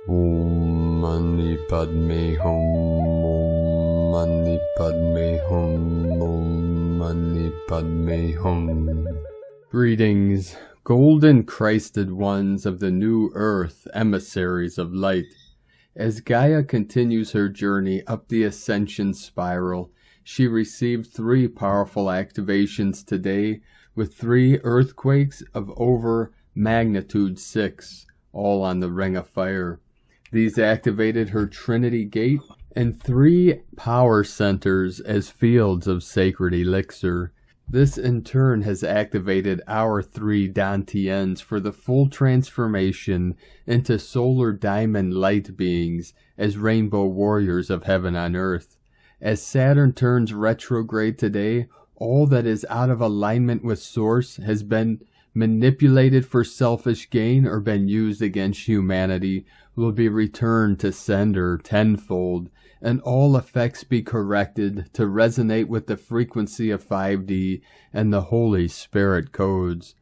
Om Mani Padme Hum, Om Mani Padme Hum, Om Mani Padme Hum. Greetings, golden Christed ones of the new earth, emissaries of light. As Gaia continues her journey up the ascension spiral, she received 3 powerful activations today with 3 earthquakes of over magnitude 6, all on the Ring of Fire. These activated her Trinity Gate and 3 power centers as fields of sacred elixir. This in turn has activated our 3 Dantians for the full transformation into solar diamond light beings as rainbow warriors of heaven on earth. As Saturn turns retrograde today, all that is out of alignment with Source has been manipulated for selfish gain or been used against humanity will be returned to sender tenfold, and all effects be corrected to resonate with the frequency of 5D and the Holy Spirit codes.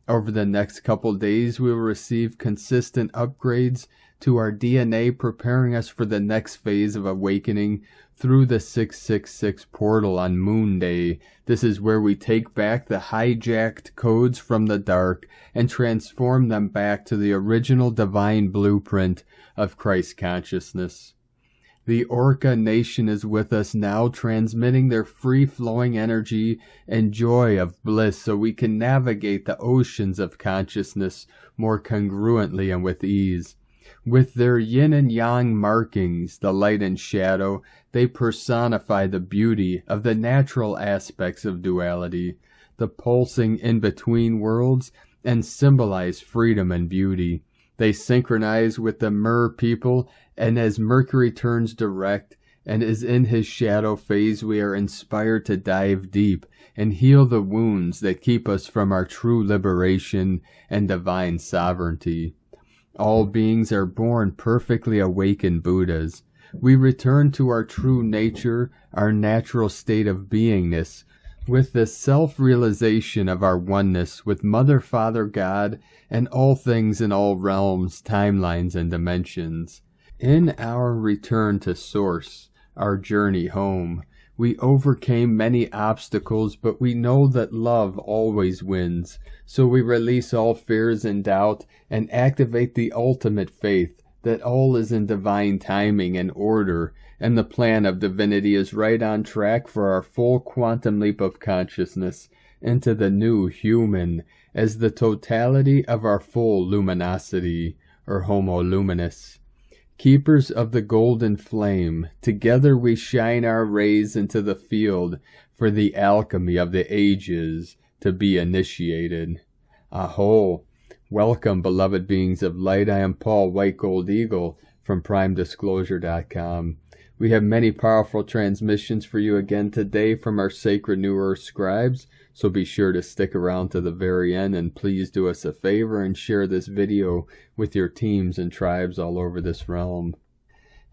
Over the next couple days, we will receive consistent upgrades to our DNA, preparing us for the next phase of awakening through the 666 portal on Moon Day. This is where we take back the hijacked codes from the dark and transform them back to the original divine blueprint of Christ consciousness. The Orca Nation is with us now, transmitting their free-flowing energy and joy of bliss so we can navigate the oceans of consciousness more congruently and with ease. With their yin and yang markings, the light and shadow, they personify the beauty of the natural aspects of duality, the pulsing in-between worlds, and symbolize freedom and beauty. They synchronize with the Mer people, and as Mercury turns direct and is in his shadow phase, we are inspired to dive deep and heal the wounds that keep us from our true liberation and divine sovereignty. All beings are born perfectly awakened Buddhas. We return to our true nature, our natural state of beingness, with the self-realization of our oneness with Mother, Father, God, and all things in all realms, timelines, and dimensions. In our return to Source, our journey home, we overcame many obstacles, but we know that love always wins. So we release all fears and doubt and activate the ultimate faith that all is in divine timing and order, and the plan of divinity is right on track for our full quantum leap of consciousness into the new human as the totality of our full luminosity, or Homo Luminous. Keepers of the golden flame, together we shine our rays into the field for the alchemy of the ages to be initiated. Aho! Welcome, beloved beings of light. I am Paul, White Gold Eagle, from PrimeDisclosure.com. We have many powerful transmissions for you again today from our sacred New Earth scribes, so be sure to stick around to the very end, and please do us a favor and share this video with your teams and tribes all over this realm.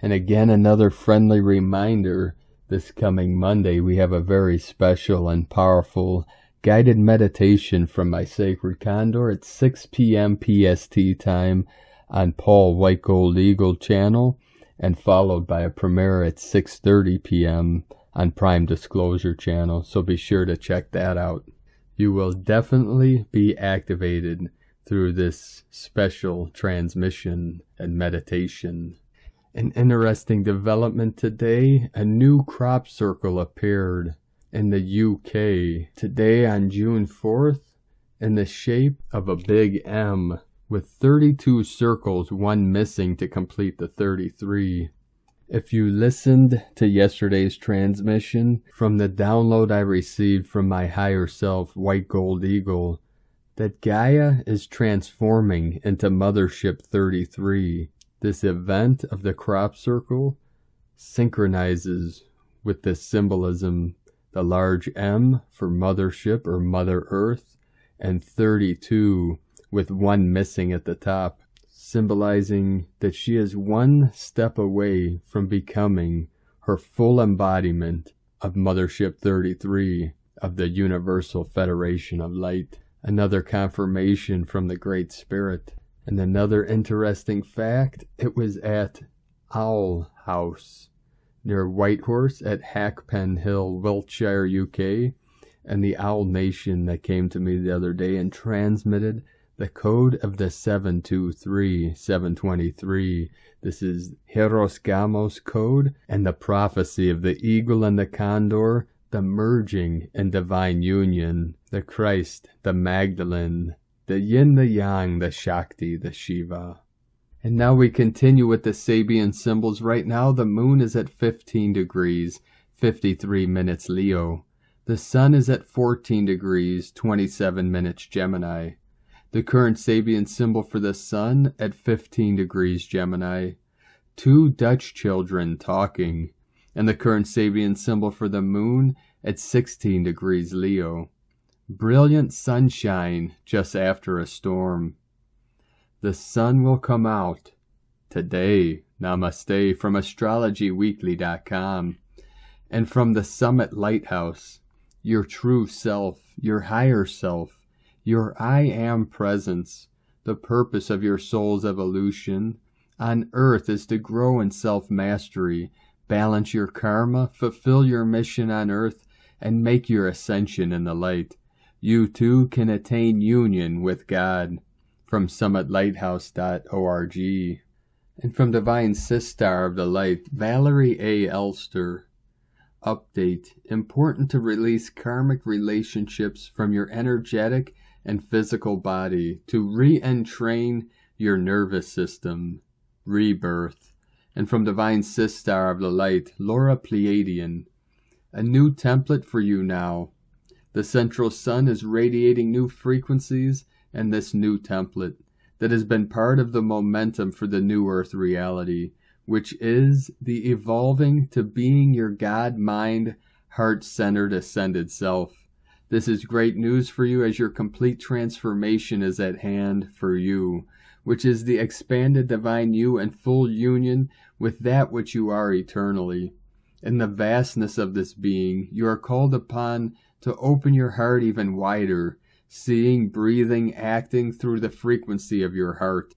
And again, another friendly reminder, this coming Monday we have a very special and powerful guided meditation from my sacred Condor at 6 p.m. PST time on Paul White Gold Eagle channel, and followed by a premiere at 6:30 p.m. on Prime Disclosure channel, so be sure to check that out. You will definitely be activated through this special transmission and meditation. An interesting development today, a new crop circle appeared in the UK today on June 4th in the shape of a big M, with 32 circles, one missing to complete the 33. If you listened to yesterday's transmission from the download I received from my higher self, White Gold Eagle, that Gaia is transforming into Mothership 33. This event of the crop circle synchronizes with the symbolism, the large M for Mothership or Mother Earth, and 32 with one missing at the top, symbolizing that she is one step away from becoming her full embodiment of Mothership 33 of the Universal Federation of Light. Another confirmation from the Great Spirit. And another interesting fact, it was at Owl House near Whitehorse at Hackpen Hill, Wiltshire, UK, and the Owl Nation that came to me the other day and transmitted the code of the 723. This is Hirosgamo's code and the prophecy of the eagle and the condor, the merging and divine union, the Christ, the Magdalene, the yin, the yang, the Shakti, the Shiva. And now we continue with the Sabian symbols. Right now the moon is at 15 degrees, 53 minutes Leo. The sun is at 14 degrees, 27 minutes Gemini. The current Sabian symbol for the sun at 15 degrees Gemini. 2 Dutch children talking. And the current Sabian symbol for the moon at 16 degrees Leo. Brilliant sunshine just after a storm. The sun will come out today. Namaste from astrologyweekly.com. And from the Summit Lighthouse, your true self, your higher self, your I Am presence, the purpose of your soul's evolution on earth is to grow in self-mastery, balance your karma, fulfill your mission on earth, and make your ascension in the light. You too can attain union with God. From summitlighthouse.org. And from Divine Sistar of the Light, Valerie A. Elster. Update. Important to release karmic relationships from your energetic and physical body to re-entrain your nervous system. Rebirth. And from Divine Sistar of the Light, Laura Pleiadian. A new template for you now. The central sun is radiating new frequencies, and this new template that has been part of the momentum for the new earth reality, which is the evolving to being your God, mind, heart-centered ascended self. This is great news for you as your complete transformation is at hand for you, which is the expanded divine you and full union with that which you are eternally. In the vastness of this being, you are called upon to open your heart even wider, seeing, breathing, acting through the frequency of your heart.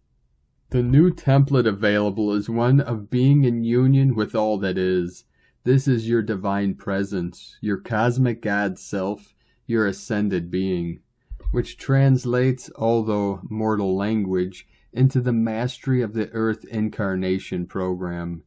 The new template available is one of being in union with all that is. This is your divine presence, your cosmic God self, your ascended being, which translates, although mortal language, into the mastery of the Earth Incarnation program.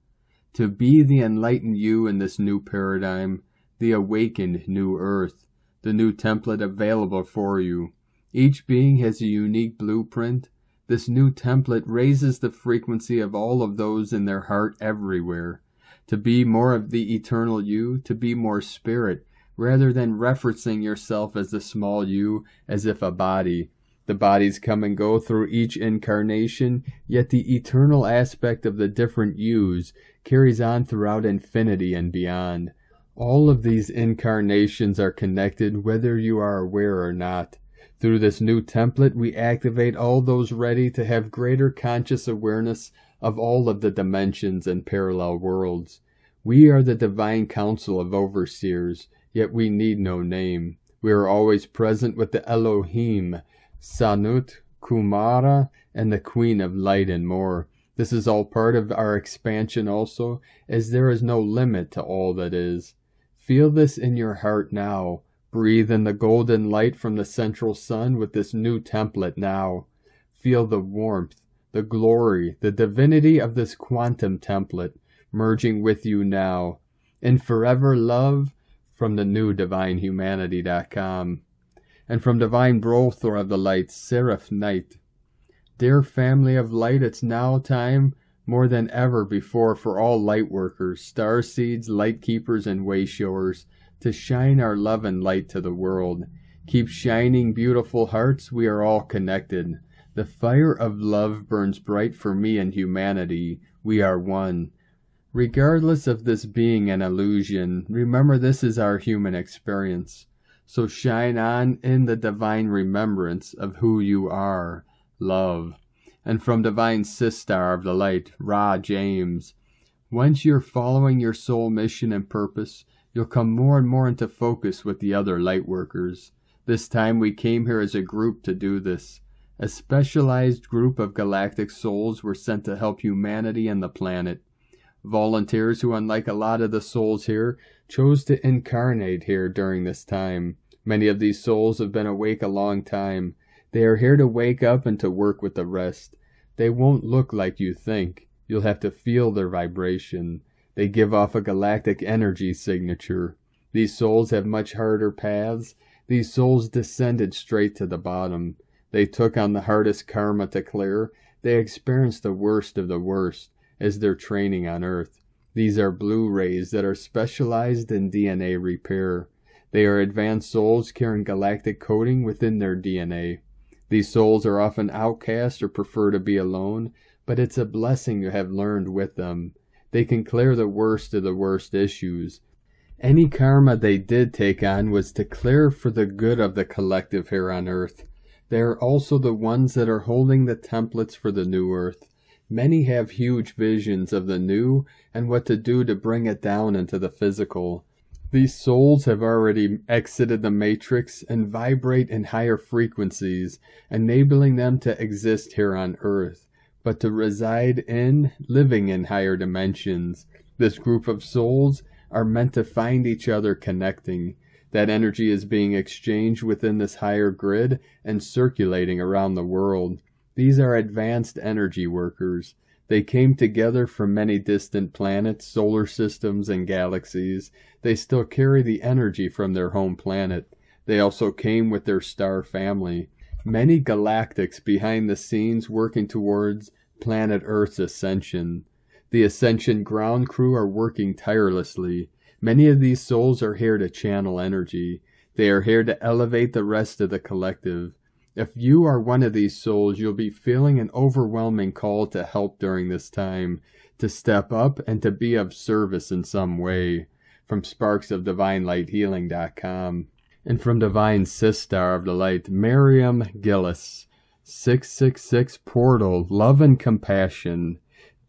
To be the enlightened you in this new paradigm, the awakened new Earth, the new template available for you. Each being has a unique blueprint. This new template raises the frequency of all of those in their heart everywhere. To be more of the eternal you, to be more spirit, rather than referencing yourself as the small you, as if a body. The bodies come and go through each incarnation, yet the eternal aspect of the different yous carries on throughout infinity and beyond. All of these incarnations are connected whether you are aware or not. Through this new template, we activate all those ready to have greater conscious awareness of all of the dimensions and parallel worlds. We are the divine council of overseers, yet we need no name. We are always present with the Elohim, Sanut, Kumara, and the Queen of Light and more. This is all part of our expansion also, as there is no limit to all that is. Feel this in your heart now. Breathe in the golden light from the central sun with this new template now. Feel the warmth, the glory, the divinity of this quantum template merging with you now. In forever love from the new divinehumanity.com. And from Divine Brothor of the Light, Seraph Knight. Dear family of light, it's now time more than ever before for all light workers, star seeds, light keepers, and way showers to shine our love and light to the world. Keep shining, beautiful hearts, we are all connected. The fire of love burns bright for me and humanity. We are one. Regardless of this being an illusion, remember this is our human experience. So shine on in the divine remembrance of who you are, love. And from Divine Sistar of the Light, Ra James. Once you're following your soul mission and purpose, you'll come more and more into focus with the other light workers. This time we came here as a group to do this. A specialized group of galactic souls were sent to help humanity and the planet. Volunteers who, unlike a lot of the souls here, chose to incarnate here during this time. Many of these souls have been awake a long time. They are here to wake up and to work with the rest. They won't look like you think. You'll have to feel their vibration. They give off a galactic energy signature. These souls have much harder paths. These souls descended straight to the bottom. They took on the hardest karma to clear. They experienced the worst of the worst as their training on Earth. These are Blu-rays that are specialized in DNA repair. They are advanced souls carrying galactic coding within their DNA. These souls are often outcast or prefer to be alone, but it's a blessing to have learned with them. They can clear the worst of the worst issues. Any karma they did take on was to clear for the good of the collective here on Earth. They are also the ones that are holding the templates for the new Earth. Many have huge visions of the new and what to do to bring it down into the physical. These souls have already exited the matrix and vibrate in higher frequencies, enabling them to exist here on Earth, but to reside in, living in higher dimensions. This group of souls are meant to find each other connecting. That energy is being exchanged within this higher grid and circulating around the world. These are advanced energy workers. They came together from many distant planets, solar systems, and galaxies. They still carry the energy from their home planet. They also came with their star family. Many galactics behind the scenes working towards planet Earth's ascension. The Ascension ground crew are working tirelessly. Many of these souls are here to channel energy. They are here to elevate the rest of the collective. If you are one of these souls, you'll be feeling an overwhelming call to help during this time, to step up and to be of service in some way. From sparksofdivinelighealing.com. And from Divine Sistar of the Light, Miriam Gillis. 666 Portal, Love and Compassion.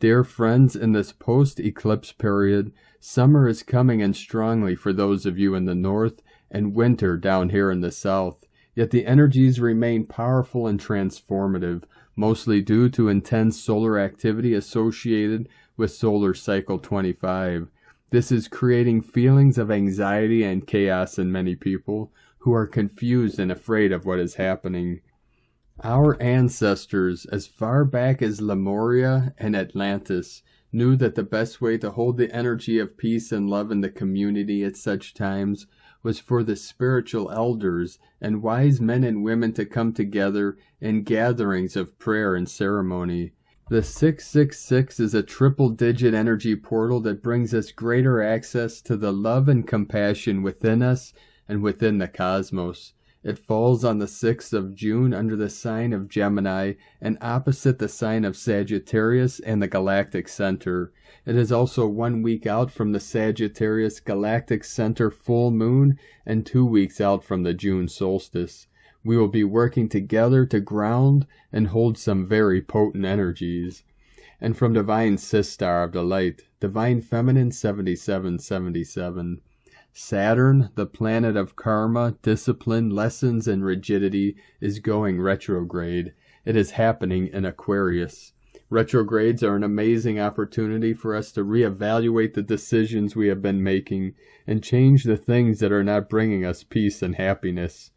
Dear friends, in this post-eclipse period, summer is coming in strongly for those of you in the north and winter down here in the south. Yet the energies remain powerful and transformative, mostly due to intense solar activity associated with Solar Cycle 25. This is creating feelings of anxiety and chaos in many people who are confused and afraid of what is happening. Our ancestors, as far back as Lemuria and Atlantis, knew that the best way to hold the energy of peace and love in the community at such times was for the spiritual elders and wise men and women to come together in gatherings of prayer and ceremony. The 666 is a triple-digit energy portal that brings us greater access to the love and compassion within us and within the cosmos. It falls on the 6th of June under the sign of Gemini and opposite the sign of Sagittarius and the Galactic Center. It is also 1 week out from the Sagittarius Galactic Center full moon and 2 weeks out from the June solstice. We will be working together to ground and hold some very potent energies. And from Divine Sistar of the Light, Divine Feminine 7777. Saturn, the planet of karma, discipline, lessons, and rigidity, is going retrograde. It is happening in Aquarius. Retrogrades are an amazing opportunity for us to reevaluate the decisions we have been making and change the things that are not bringing us peace and happiness.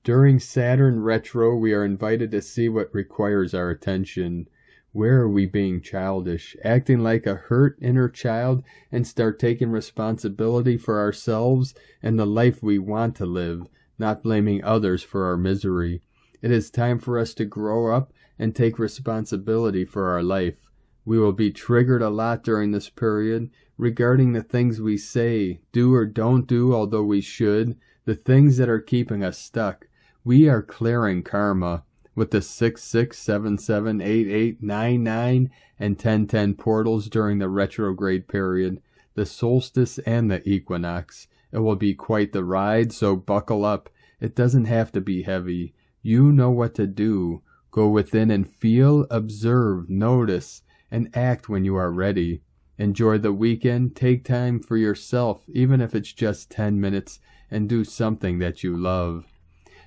During Saturn Retro, we are invited to see what requires our attention. Where are we being childish, acting like a hurt inner child, and start taking responsibility for ourselves and the life we want to live, not blaming others for our misery? It is time for us to grow up and take responsibility for our life. We will be triggered a lot during this period regarding the things we say, do or don't do, although we should, the things that are keeping us stuck. We are clearing karma. With the 66, 77, 88, 99, and 1010 portals during the retrograde period, the solstice and the equinox. It will be quite the ride, so buckle up. It doesn't have to be heavy. You know what to do. Go within and feel, observe, notice, and act when you are ready. Enjoy the weekend. Take time for yourself, even if it's just 10 minutes, and do something that you love.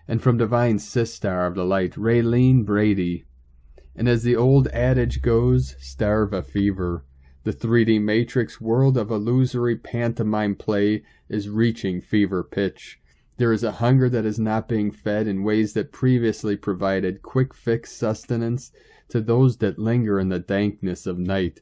And from Divine Sistar of the Light, Raylene Brady. And as the old adage goes, starve a fever. The 3D matrix world of illusory pantomime play is reaching fever pitch. There is a hunger that is not being fed in ways that previously provided quick fix sustenance to those that linger in the dankness of night.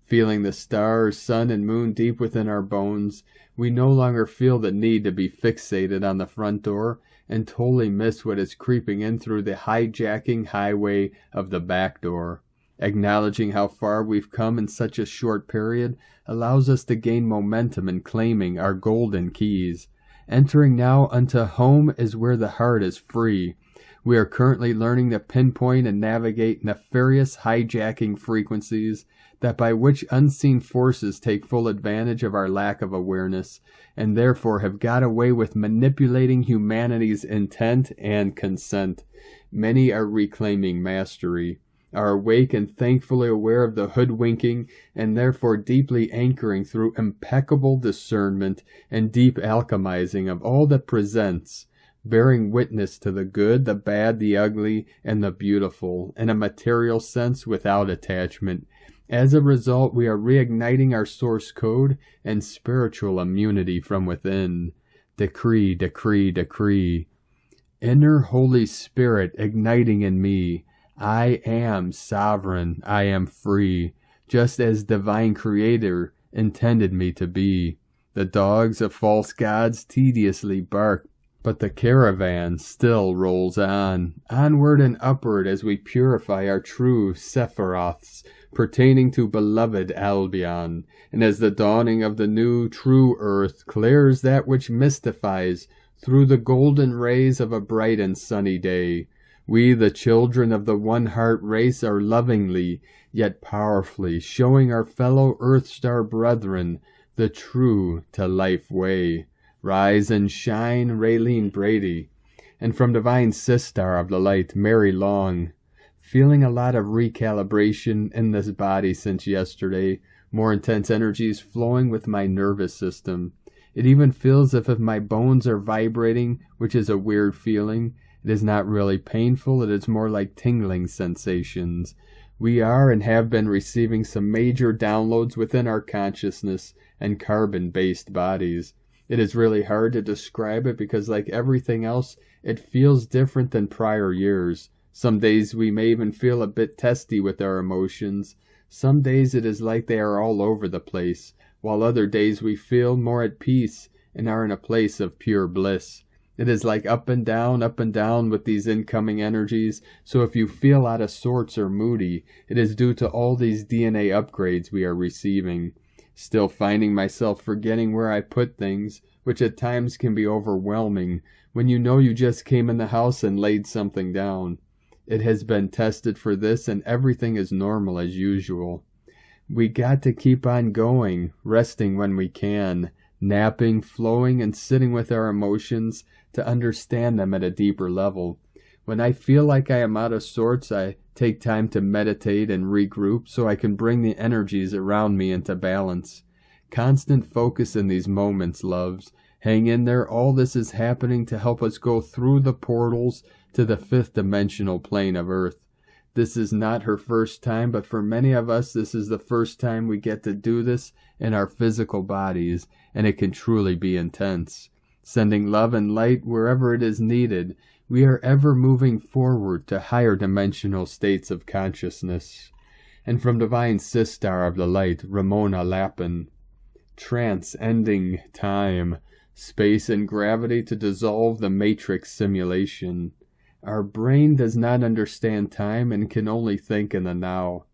Feeling the stars, sun, and moon deep within our bones, we no longer feel the need to be fixated on the front door and totally miss what is creeping in through the hijacking highway of the back door. Acknowledging how far we've come in such a short period allows us to gain momentum in claiming our golden keys. Entering now unto home is where the heart is free. We are currently learning to pinpoint and navigate nefarious hijacking frequencies that by which unseen forces take full advantage of our lack of awareness, and therefore have got away with manipulating humanity's intent and consent. Many are reclaiming mastery, are awake and thankfully aware of the hoodwinking, and therefore deeply anchoring through impeccable discernment and deep alchemizing of all that presents, bearing witness to the good, the bad, the ugly, and the beautiful, in a material sense without attachment. As a result, we are reigniting our source code and spiritual immunity from within. Decree, decree, decree. Inner Holy Spirit igniting in me. I am sovereign, I am free, just as Divine Creator intended me to be. The dogs of false gods tediously bark, but the caravan still rolls on, onward and upward as we purify our true Sephiroths, pertaining to beloved Albion, and as the dawning of the new true earth clears that which mystifies through the golden rays of a bright and sunny day. We, the children of the one-heart race, are lovingly, yet powerfully, showing our fellow Earth-star brethren the true to life way. Rise and shine, Raylene Brady. And from Divine Sistar of the Light, Mary Long. Feeling a lot of recalibration in this body since yesterday, more intense energies flowing with my nervous system. It even feels as if my bones are vibrating, which is a weird feeling. It is not really painful, it is more like tingling sensations. We are and have been receiving some major downloads within our consciousness and carbon-based bodies. It is really hard to describe it because, like everything else, it feels different than prior years. Some days we may even feel a bit testy with our emotions. Some days it is like they are all over the place, while other days we feel more at peace and are in a place of pure bliss. It is like up and down with these incoming energies, so if you feel out of sorts or moody, it is due to all these DNA upgrades we are receiving. Still finding myself forgetting where I put things, which at times can be overwhelming, when you know you just came in the house and laid something down. It has been tested for this and everything is normal as usual. We got to keep on going, resting when we can, napping, flowing, and sitting with our emotions to understand them at a deeper level. When I feel like I am out of sorts, I take time to meditate and regroup so I can bring the energies around me into balance. Constant focus in these moments, loves. Hang in there, all this is happening to help us go through the portals to the 5th dimensional plane of Earth. This is not her first time, but for many of us, this is the first time we get to do this in our physical bodies, and it can truly be intense. Sending love and light wherever it is needed, we are ever moving forward to higher dimensional states of consciousness. And from Divine Sistar of the Light, Ramona Lappin. Trance-ending time, space and gravity to dissolve the matrix simulation. Our brain does not understand time and can only think in the now.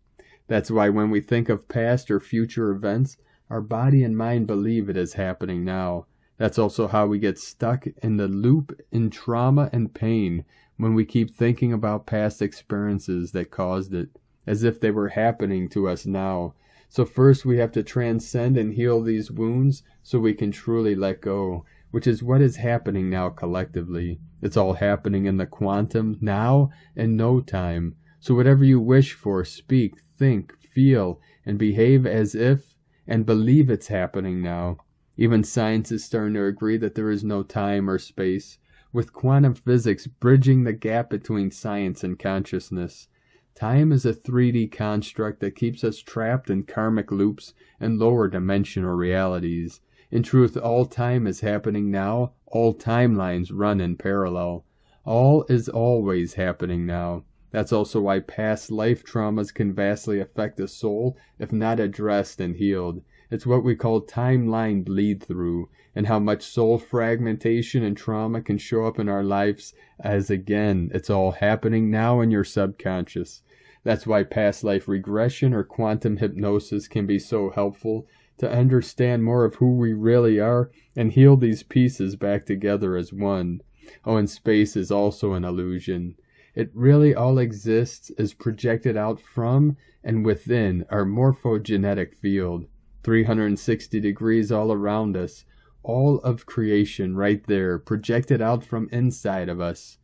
That's why when we think of past or future events, our body and mind believe it is happening now. That's also how we get stuck in the loop in trauma and pain when we keep thinking about past experiences that caused it, as if they were happening to us now. So first we have to transcend and heal these wounds so we can truly let go, which is what is happening now collectively. It's all happening in the quantum, now and no time. So whatever you wish for, speak, think, feel, and behave as if, and believe it's happening now. Even science is starting to agree that there is no time or space. with quantum physics bridging the gap between science and consciousness. Time is a 3D construct that keeps us trapped in karmic loops and lower dimensional realities. In truth, all time is happening now. All timelines run in parallel. All is always happening now. That's also why past life traumas can vastly affect the soul if not addressed and healed. It's what we call timeline bleed-through, and how much soul fragmentation and trauma can show up in our lives as, again, it's all happening now in your subconscious. That's why past life regression or quantum hypnosis can be so helpful to understand more of who we really are and heal these pieces back together as one. Oh, and space is also an illusion. It really all exists is projected out from and within our morphogenetic field. 360 degrees all around us. All of creation right there, projected out from inside of us.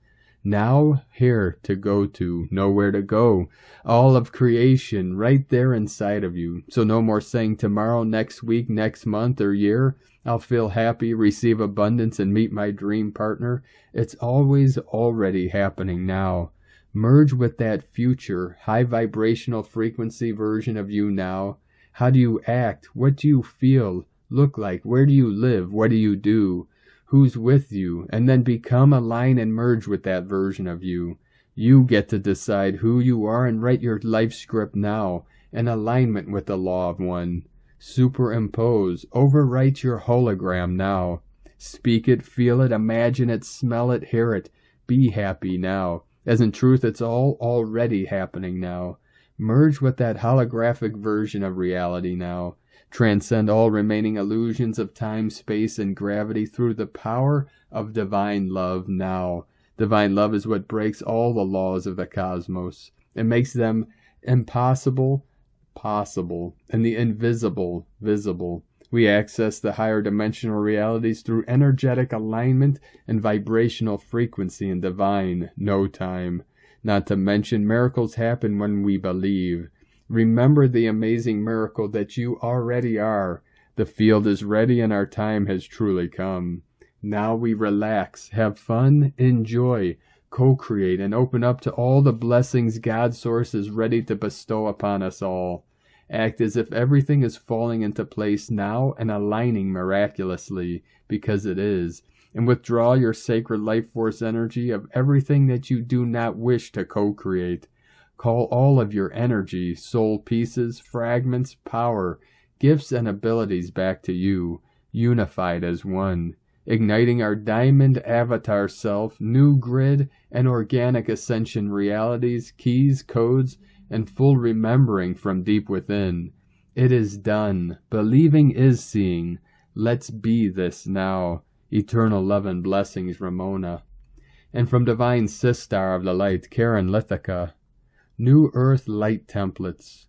Now, here to go to, nowhere to go. All of creation right there inside of you. So no more saying tomorrow, next week, next month, or year, I'll feel happy, receive abundance, and meet my dream partner. It's always already happening now. Merge with that future, high vibrational frequency version of you now. How do you act? What do you feel? Look like? Where do you live? What do you do? Who's with you? And then become, align, and merge with that version of you. You get to decide who you are and write your life script now, in alignment with the law of one. Superimpose, overwrite your hologram now. Speak it, feel it, imagine it, smell it, hear it. Be happy now, as in truth it's all already happening now. Merge with that holographic version of reality now. Transcend all remaining illusions of time, space, and gravity through the power of divine love now. Divine love is what breaks all the laws of the cosmos. It makes them impossible possible, and the invisible visible. We access the higher dimensional realities through energetic alignment and vibrational frequency in divine no time. Not to mention, miracles happen when we believe. Remember the amazing miracle that you already are. The field is ready and our time has truly come. Now we relax, have fun, enjoy, co-create, and open up to all the blessings God Source is ready to bestow upon us all. Act as if everything is falling into place now and aligning miraculously, because it is. And withdraw your sacred life force energy of everything that you do not wish to co-create. Call all of your energy, soul pieces, fragments, power, gifts, and abilities back to you, unified as one, igniting our diamond avatar self, new grid, and organic ascension realities, keys, codes, and full remembering from deep within. It is done. Believing is seeing. Let's be this now. Eternal love and blessings, Ramona. And from Divine Sistar of the Light, Karen Lithica. New Earth Light Templates.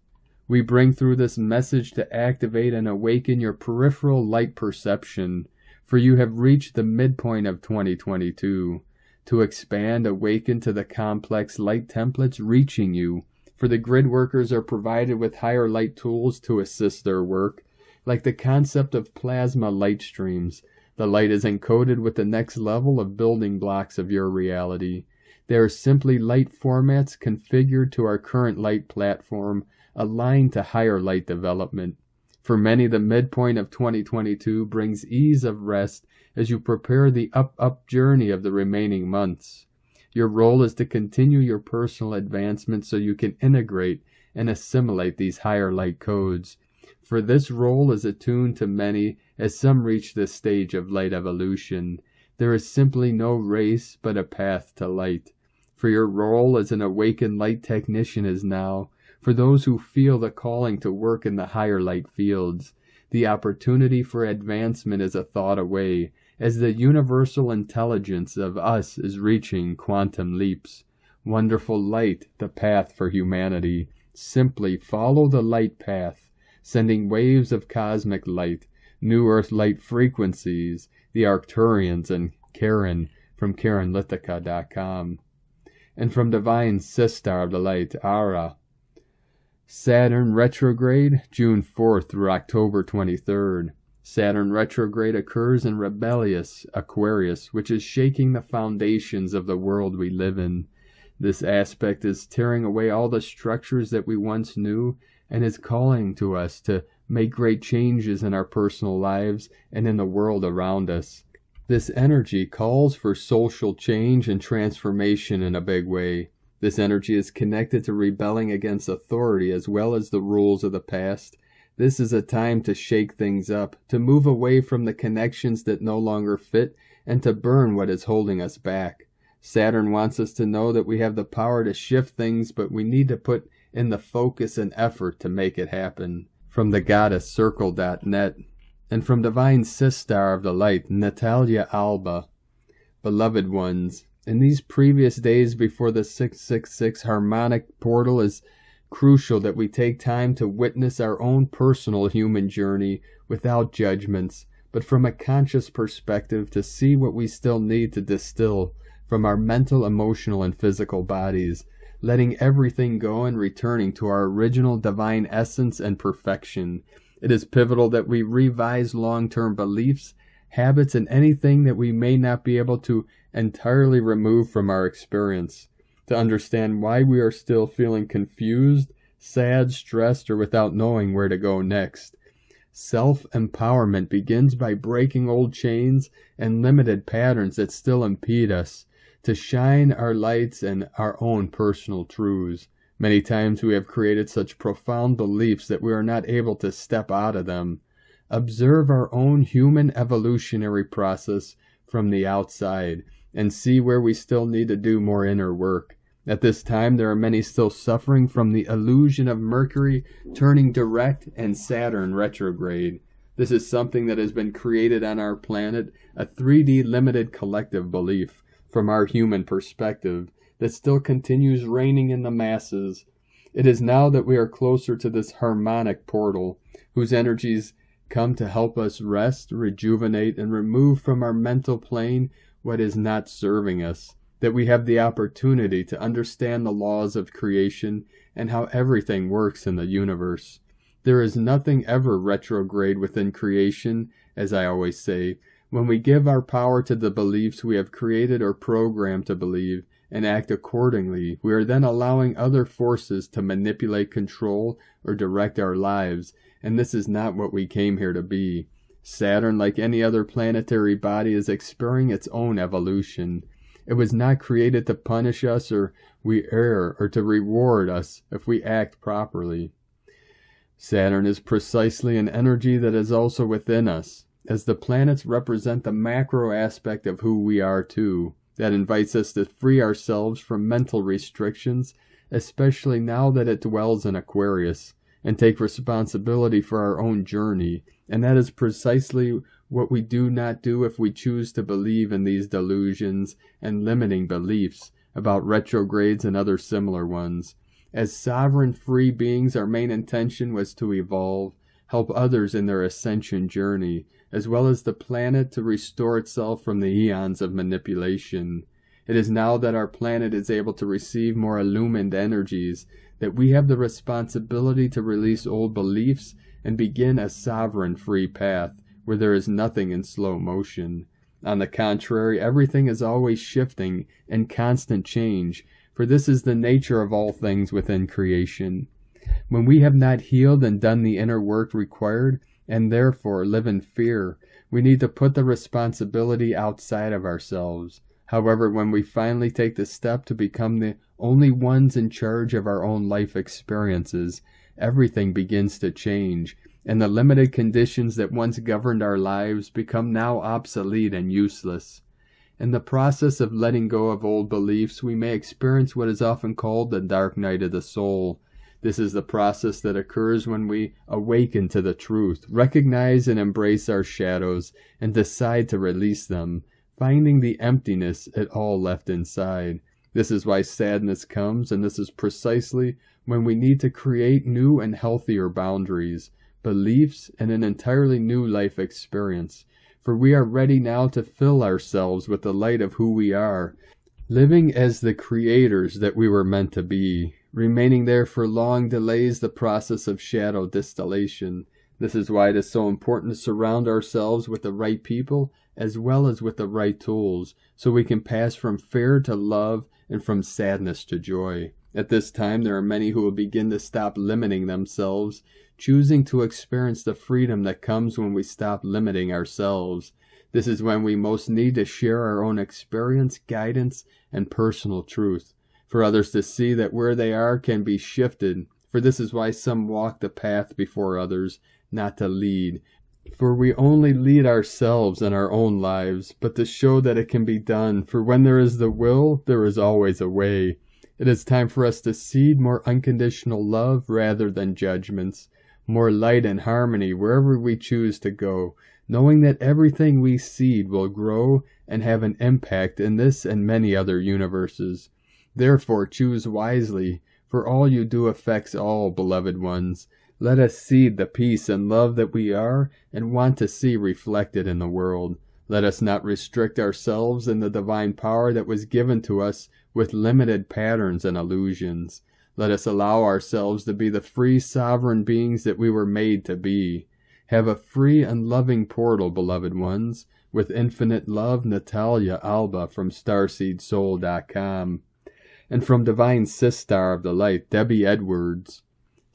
We bring through this message to activate and awaken your peripheral light perception, for you have reached the midpoint of 2022. To expand, awaken to the complex light templates reaching you, for the grid workers are provided with higher light tools to assist their work, like the concept of plasma light streams. The light is encoded with the next level of building blocks of your reality. They are simply light formats configured to our current light platform, aligned to higher light development. For many, the midpoint of 2022 brings ease of rest as you prepare the up journey of the remaining months. Your role is to continue your personal advancement so you can integrate and assimilate these higher light codes. For this role is attuned to many as some reach this stage of light evolution. There is simply no race but a path to light. For your role as an awakened light technician is now, for those who feel the calling to work in the higher light fields. The opportunity for advancement is a thought away, as the universal intelligence of us is reaching quantum leaps. Wonderful light, the path for humanity. Simply follow the light path, sending waves of cosmic light, new earth light frequencies, the Arcturians, and Karen from KarenLithica.com. And from Divine Sistar of the Light, Ara. Saturn Retrograde, June 4th through October 23rd. Saturn retrograde occurs in rebellious Aquarius, which is shaking the foundations of the world we live in. This aspect is tearing away all the structures that we once knew and is calling to us to make great changes in our personal lives and in the world around us. This energy calls for social change and transformation in a big way. This energy is connected to rebelling against authority as well as the rules of the past. This is a time to shake things up, to move away from the connections that no longer fit, and to burn what is holding us back. Saturn wants us to know that we have the power to shift things, but we need to put in the focus and effort to make it happen. From the goddesscircle.net and from Divine Sistar of the Light, Natalia Alba. Beloved ones, in these previous days before the 666 harmonic portal is crucial that we take time to witness our own personal human journey without judgments, but from a conscious perspective to see what we still need to distill from our mental, emotional, and physical bodies, letting everything go and returning to our original divine essence and perfection. It is pivotal that we revise long-term beliefs, habits, and anything that we may not be able to entirely remove from our experience, to understand why we are still feeling confused, sad, stressed, or without knowing where to go next. Self-empowerment begins by breaking old chains and limited patterns that still impede us, to shine our lights and our own personal truths. Many times we have created such profound beliefs that we are not able to step out of them. Observe our own human evolutionary process from the outside and see where we still need to do more inner work. At this time, there are many still suffering from the illusion of Mercury turning direct and Saturn retrograde. This is something that has been created on our planet, a 3D limited collective belief from our human perspective that still continues reigning in the masses. It is now that we are closer to this harmonic portal, whose energies come to help us rest, rejuvenate, and remove from our mental plane what is not serving us, that we have the opportunity to understand the laws of creation and how everything works in the universe. There is nothing ever retrograde within creation, as I always say. When we give our power to the beliefs we have created or programmed to believe and act accordingly, we are then allowing other forces to manipulate, control, or direct our lives, and this is not what we came here to be. Saturn, like any other planetary body, is experiencing its own evolution. It was not created to punish us or we err, or to reward us if we act properly. Saturn is precisely an energy that is also within us, as the planets represent the macro aspect of who we are too, that invites us to free ourselves from mental restrictions, especially now that it dwells in Aquarius, and take responsibility for our own journey, and that is precisely what we do not do if we choose to believe in these delusions and limiting beliefs about retrogrades and other similar ones. As sovereign free beings, our main intention was to evolve, help others in their ascension journey, as well as the planet to restore itself from the eons of manipulation. It is now that our planet is able to receive more illumined energies that we have the responsibility to release old beliefs and begin a sovereign free path where there is nothing in slow motion. On the contrary, everything is always shifting and constant change, for this is the nature of all things within creation. When we have not healed and done the inner work required, and therefore live in fear, we need to put the responsibility outside of ourselves. However, when we finally take the step to become the only ones in charge of our own life experiences, everything begins to change, and the limited conditions that once governed our lives become now obsolete and useless. In the process of letting go of old beliefs, we may experience what is often called the dark night of the soul. This is the process that occurs when we awaken to the truth, recognize and embrace our shadows, and decide to release them, finding the emptiness it all left inside. This is why sadness comes, and this is precisely when we need to create new and healthier boundaries, beliefs, and an entirely new life experience. For we are ready now to fill ourselves with the light of who we are, living as the creators that we were meant to be. Remaining there for long delays the process of shadow distillation. This is why it is so important to surround ourselves with the right people as well as with the right tools, so we can pass from fear to love and from sadness to joy. At this time, there are many who will begin to stop limiting themselves, choosing to experience the freedom that comes when we stop limiting ourselves. This is when we most need to share our own experience, guidance, and personal truth, for others to see that where they are can be shifted. For this is why some walk the path before others, not to lead. For we only lead ourselves in our own lives, but to show that it can be done. For when there is the will, there is always a way. It is time for us to seed more unconditional love rather than judgments, more light and harmony wherever we choose to go, knowing that everything we seed will grow and have an impact in this and many other universes. Therefore, choose wisely, for all you do affects all, beloved ones. Let us seed the peace and love that we are and want to see reflected in the world. Let us not restrict ourselves in the divine power that was given to us with limited patterns and illusions. Let us allow ourselves to be the free sovereign beings that we were made to be. Have a free and loving portal, beloved ones. With infinite love, Natalia Alba from StarseedSoul.com. And from Divine Sistar of the Light, Debbie Edwards.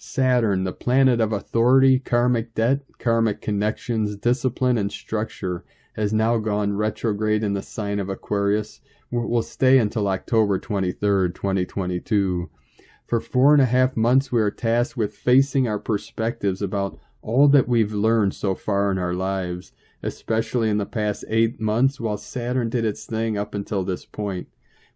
Saturn, the planet of authority, karmic debt, karmic connections, discipline, and structure, has now gone retrograde in the sign of Aquarius, where it will stay until October 23rd, 2022. For 4.5 months, we are tasked with facing our perspectives about all that we've learned so far in our lives, especially in the past 8 months while Saturn did its thing up until this point.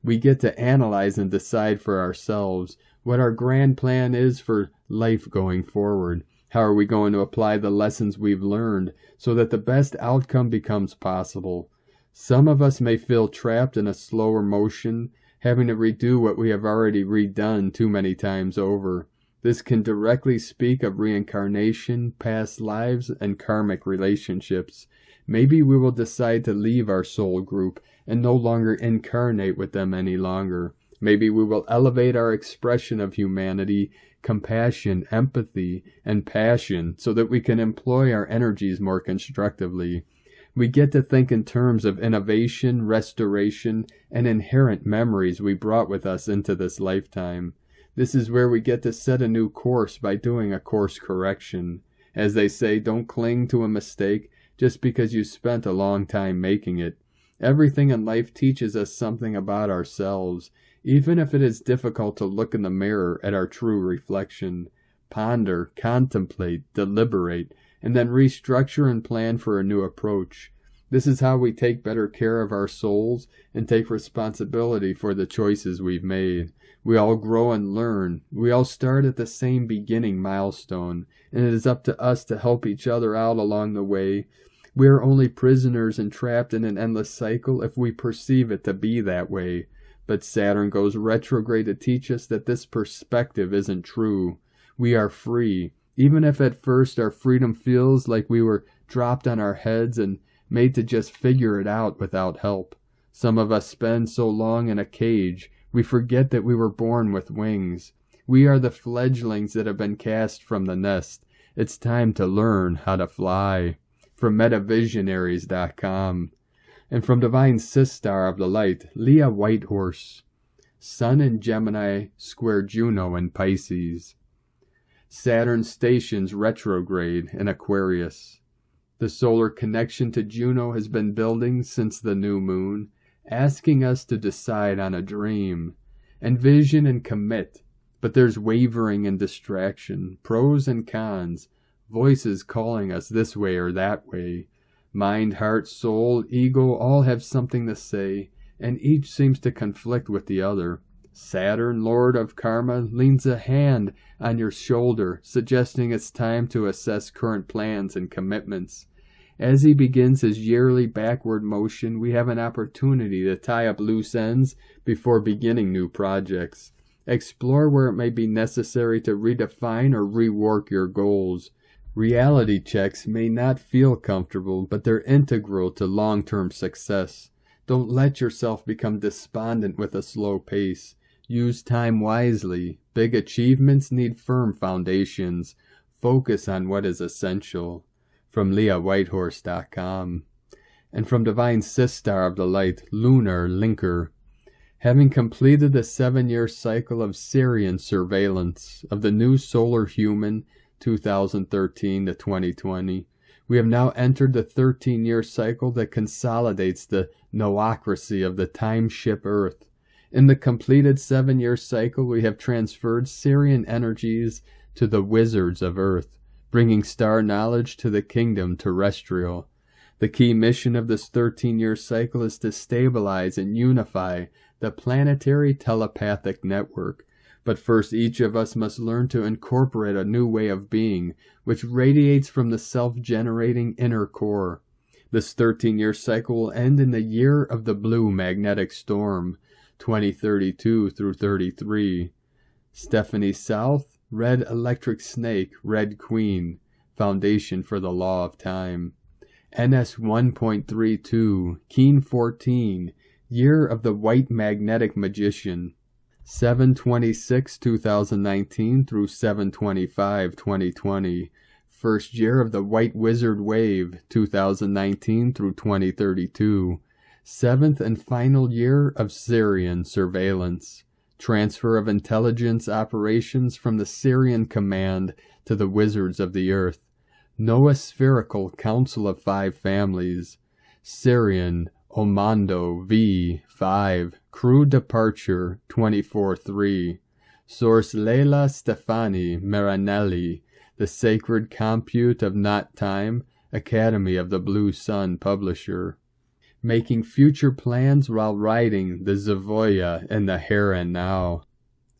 We get to analyze and decide for ourselves what our grand plan is for life going forward. How are we going to apply the lessons we've learned so that the best outcome becomes possible? Some of us may feel trapped in a slower motion, having to redo what we have already redone too many times over. This can directly speak of reincarnation, past lives, and karmic relationships. Maybe we will decide to leave our soul group and no longer incarnate with them any longer. Maybe we will elevate our expression of humanity, compassion, empathy, and passion so that we can employ our energies more constructively. We get to think in terms of innovation, restoration, and inherent memories we brought with us into this lifetime. This is where we get to set a new course by doing a course correction. As they say, don't cling to a mistake just because you spent a long time making it. Everything in life teaches us something about ourselves, even if it is difficult to look in the mirror at our true reflection. Ponder, contemplate, deliberate, and then restructure and plan for a new approach. This is how we take better care of our souls and take responsibility for the choices we've made. We all grow and learn. We all start at the same beginning milestone, and it is up to us to help each other out along the way. We are only prisoners and trapped in an endless cycle if we perceive it to be that way. But Saturn goes retrograde to teach us that this perspective isn't true. We are free, even if at first our freedom feels like we were dropped on our heads and made to just figure it out without help. Some of us spend so long in a cage, we forget that we were born with wings. We are the fledglings that have been cast from the nest. It's time to learn how to fly. From MetaVisionaries.com. And from Divine Sistar of the Light, Leah Whitehorse. Sun in Gemini square Juno in Pisces. Saturn stations retrograde in Aquarius. The solar connection to Juno has been building since the new moon, asking us to decide on a dream, envision and commit. But there's wavering and distraction, pros and cons, voices calling us this way or that way. Mind, heart, soul, ego all have something to say, and each seems to conflict with the other. Saturn, Lord of Karma, leans a hand on your shoulder, suggesting it's time to assess current plans and commitments. As he begins his yearly backward motion, we have an opportunity to tie up loose ends before beginning new projects. Explore where it may be necessary to redefine or rework your goals. Reality checks may not feel comfortable, but they're integral to long-term success. Don't let yourself become despondent with a slow pace. Use time wisely. Big achievements need firm foundations. focus on what is essential. From LeahWhitehorse.com. And from Divine Sistar of the Light, Lunar Linker. Having completed the 7-year cycle of Syrian surveillance of the new solar human 2013 to 2020, we have now entered the 13-year cycle that consolidates the noocracy of the time ship Earth. In the completed 7-year cycle, we have transferred Syrian energies to the wizards of Earth, bringing star knowledge to the kingdom terrestrial. The key mission of this 13-year cycle is to stabilize and unify the planetary telepathic network. But first, each of us must learn to incorporate a new way of being, which radiates from the self-generating inner core. This 13-year cycle will end in the year of the blue magnetic storm, 2032 through 33. Stephanie South, Red Electric Snake, Red Queen, Foundation for the Law of Time. NS 1.32, Keen 14, Year of the White Magnetic Magician, 7/26/2019 through 7/25/2020. First year of the White Wizard Wave, 2019 through 2032. 7th and final year of Syrian surveillance. Transfer of intelligence operations from the Syrian command to the wizards of the earth. Noospherical Council of 5 Families. Syrian Omando V5. Crew departure 24/3. Source Leila Stefani Marinelli. The Sacred Compute of Not Time. Academy of the Blue Sun publisher. Making future plans while riding the Zavoya and the Here and Now.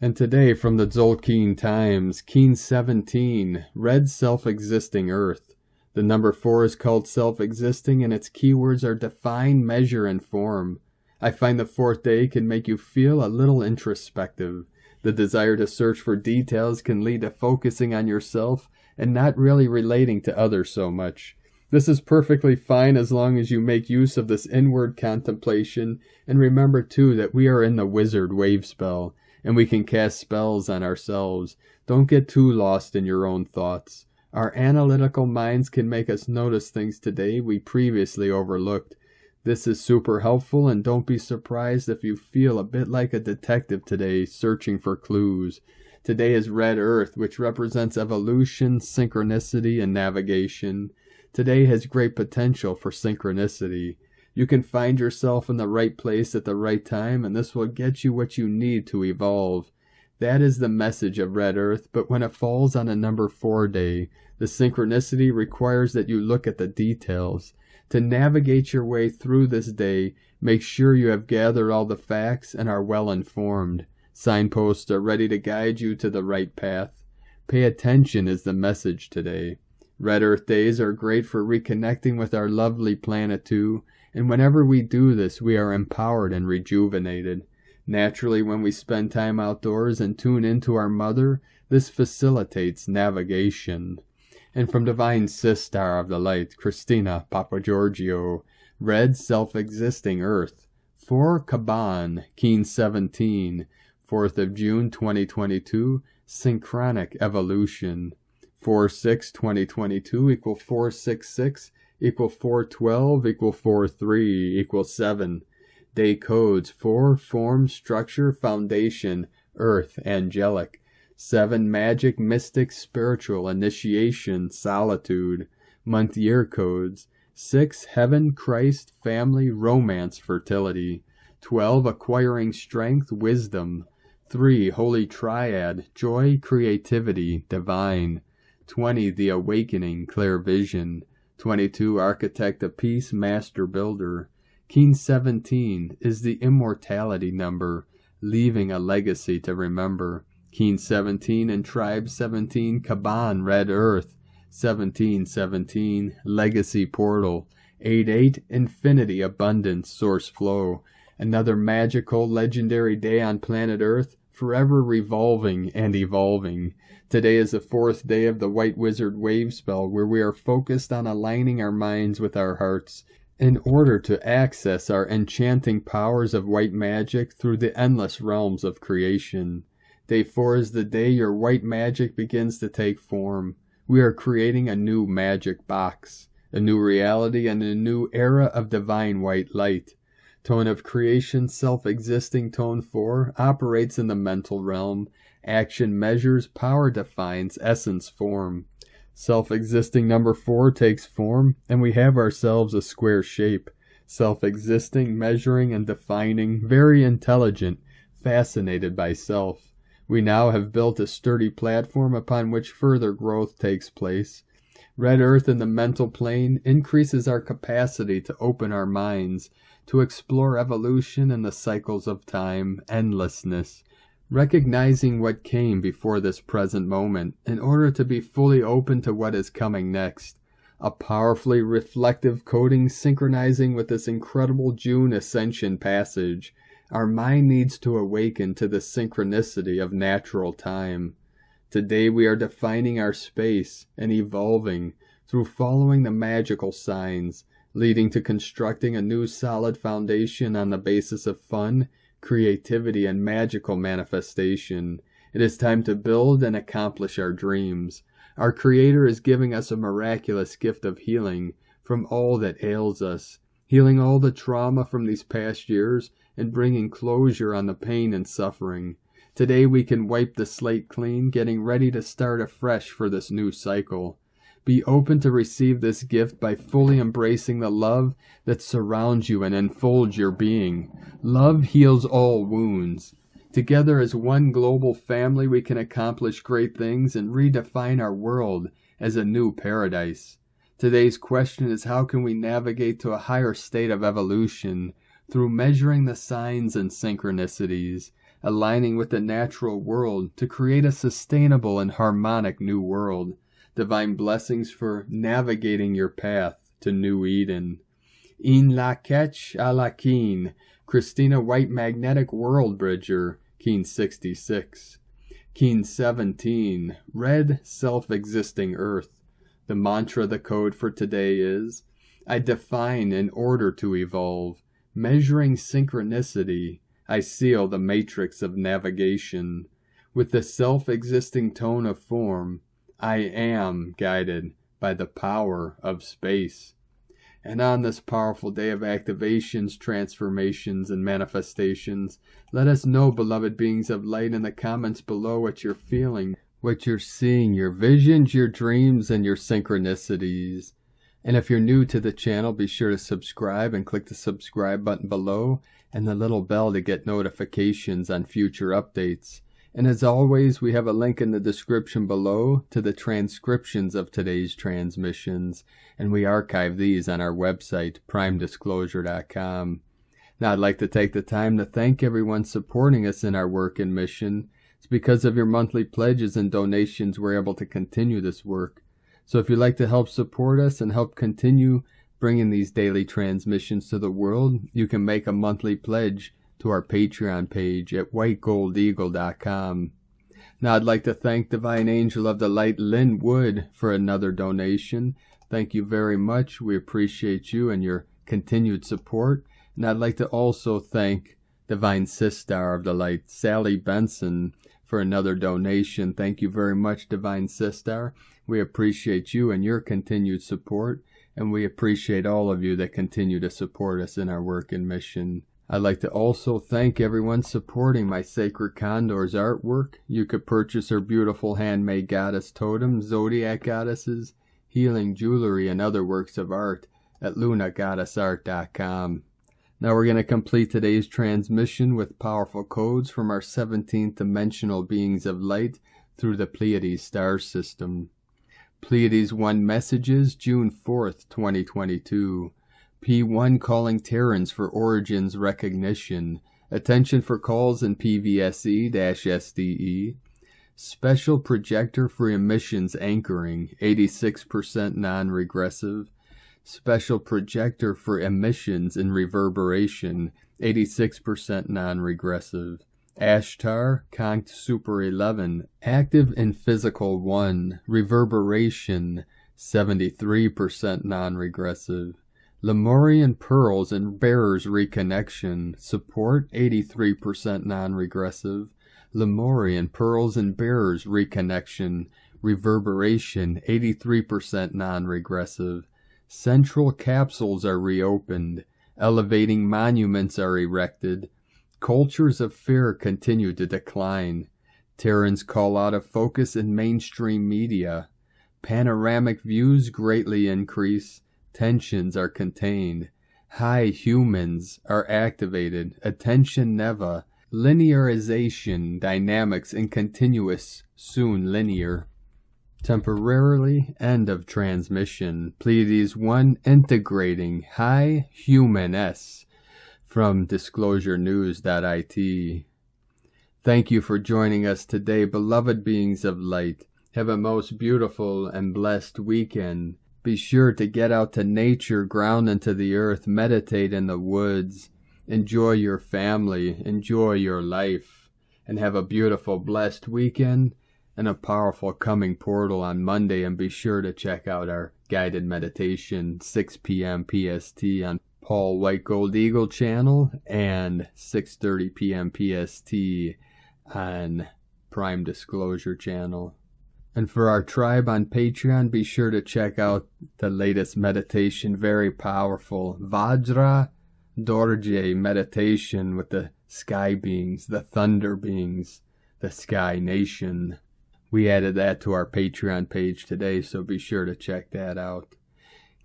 And today from the Tzolk'in Times, Keen 17, Red Self-Existing Earth. The number 4 is called self-existing, and its keywords are define, measure, and form. I find the 4th day can make you feel a little introspective. The desire to search for details can lead to focusing on yourself and not really relating to others so much. This is perfectly fine as long as you make use of this inward contemplation, and remember too that we are in the wizard wave spell, and we can cast spells on ourselves. Don't get too lost in your own thoughts. Our analytical minds can make us notice things today we previously overlooked. This is super helpful, and don't be surprised if you feel a bit like a detective today searching for clues. Today is Red Earth, which represents evolution, synchronicity, and navigation. Today has great potential for synchronicity. You can find yourself in the right place at the right time, and this will get you what you need to evolve. That is the message of Red Earth, but when it falls on a number 4 day, the synchronicity requires that you look at the details. To navigate your way through this day, make sure you have gathered all the facts and are well informed. Signposts are ready to guide you to the right path. Pay attention is the message today. Red Earth days are great for reconnecting with our lovely planet too, and whenever we do this, we are empowered and rejuvenated. Naturally, when we spend time outdoors and tune into our mother, this facilitates navigation. And from Divine Sistar of the Light, Christina Papagiorgio, Red Self-Existing Earth, 4 Kaban, Keen 17, 4th of June 2022, Synchronic Evolution. 4/6/2022 equal 466 equal 412 equal 43 equal 7. Day codes 4 Form, Structure, Foundation, Earth, Angelic. 7 Magic, Mystic, Spiritual, Initiation, Solitude. Month year codes 6 Heaven, Christ, Family, Romance, Fertility. 12 Acquiring Strength, Wisdom. 3 Holy Triad, Joy, Creativity, Divine. 20 The Awakening, Clear Vision. 22 Architect of Peace, Master Builder. Keen 17 is the immortality number, leaving a legacy to remember. Keen 17 and Tribe 17, Kaban, Red Earth. 1717, Legacy Portal. 88 Infinity, Abundance, Source Flow. Another magical, legendary day on planet Earth, forever revolving and evolving. Today is the 4th day of the White Wizard Wave spell, where we are focused on aligning our minds with our hearts in order to access our enchanting powers of white magic through the endless realms of creation. Day 4 is the day your white magic begins to take form. We are creating a new magic box, a new reality, and a new era of divine white light. Tone of creation, self-existing tone 4, operates in the mental realm. Action measures, power defines, essence form. Self-existing number 4 takes form, and we have ourselves a square shape. Self-existing, measuring, and defining, very intelligent, fascinated by self. We now have built a sturdy platform upon which further growth takes place. Red Earth in the mental plane increases our capacity to open our minds, to explore evolution and the cycles of time, endlessness, recognizing what came before this present moment in order to be fully open to what is coming next. A powerfully reflective coding synchronizing with this incredible June ascension passage. Our mind needs to awaken to the synchronicity of natural time. Today we are defining our space and evolving through following the magical signs, leading to constructing a new solid foundation on the basis of fun, creativity, and magical manifestation. It is time to build and accomplish our dreams. Our Creator is giving us a miraculous gift of healing from all that ails us, healing all the trauma from these past years and bringing closure on the pain and suffering. Today we can wipe the slate clean, getting ready to start afresh for this new cycle. Be open to receive this gift by fully embracing the love that surrounds you and enfolds your being. Love heals all wounds. Together as one global family, we can accomplish great things and redefine our world as a new paradise. Today's question is, how can we navigate to a higher state of evolution through measuring the signs and synchronicities, aligning with the natural world to create a sustainable and harmonic new world? Divine blessings for navigating your path to New Eden. In la ketch a la keen, Christina White Magnetic World Bridger, Keen 66. Keen 17, Red Self-Existing Earth. The mantra, the code for today is, I define in order to evolve. Measuring synchronicity, I seal the matrix of navigation. With the self-existing tone of form, I am guided by the power of space. And on this powerful day of activations, transformations, and manifestations, let us know, beloved beings of light, in the comments below what you're feeling, what you're seeing, your visions, your dreams, and your synchronicities. And if you're new to the channel, be sure to subscribe and click the subscribe button below and the little bell to get notifications on future updates. And as always, we have a link in the description below to the transcriptions of today's transmissions, and we archive these on our website, primedisclosure.com. Now, I'd like to take the time to thank everyone supporting us in our work and mission. It's because of your monthly pledges and donations we're able to continue this work. So if you'd like to help support us and help continue bringing these daily transmissions to the world, you can make a monthly pledge to our Patreon page at whitegoldeagle.com. Now I'd like to thank Divine Angel of the Light Lynn Wood for another donation. Thank you very much. We appreciate you and your continued support. And I'd like to also thank Divine Sistar of the Light Sally Benson for another donation. Thank you very much, Divine Sistar. We appreciate you and your continued support, and we appreciate all of you that continue to support us in our work and mission. I'd like to also thank everyone supporting my Sacred Condor's artwork. You could purchase her beautiful handmade goddess totems, zodiac goddesses, healing jewelry, and other works of art at lunagoddessart.com. Now we're going to complete today's transmission with powerful codes from our 17th dimensional beings of light through the Pleiades star system. Pleiades 1 messages, June 4th, 2022. P1 calling Terrans for origins recognition. Attention for calls in PVSE-SDE. Special projector for emissions anchoring, 86% non-regressive. Special projector for emissions in reverberation, 86% non-regressive. Ashtar, Conch Super 11, active in physical 1, reverberation, 73% non-regressive. Lemurian Pearls and Bearers Reconnection, support 83% non-regressive. Lemurian Pearls and Bearers Reconnection, reverberation 83% non-regressive, central capsules are reopened, elevating monuments are erected, cultures of fear continue to decline, Terrans call out of focus in mainstream media, panoramic views greatly increase, tensions are contained, high humans are activated, attention never, linearization, dynamics and continuous, soon linear. Temporarily end of transmission, Pleiades 1 integrating high human S from disclosurenews.it. Thank you for joining us today, beloved beings of light. Have a most beautiful and blessed weekend. Be sure to get out to nature, ground into the earth, meditate in the woods, enjoy your family, enjoy your life, and have a beautiful, blessed weekend and a powerful coming portal on Monday. And be sure to check out our guided meditation, 6 p.m. PST on Paul White Gold Eagle channel and 6:30 p.m. PST on Prime Disclosure channel. And for our tribe on Patreon, be sure to check out the latest meditation, very powerful Vajra Dorje meditation with the sky beings, the thunder beings, the sky nation. We added that to our Patreon page today, so be sure to check that out.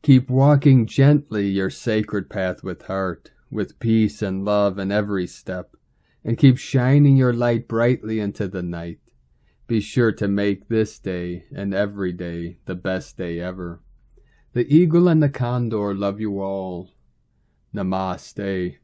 Keep walking gently your sacred path with heart, with peace and love in every step, and keep shining your light brightly into the night. Be sure to make this day and every day the best day ever. The eagle and the condor love you all. Namaste.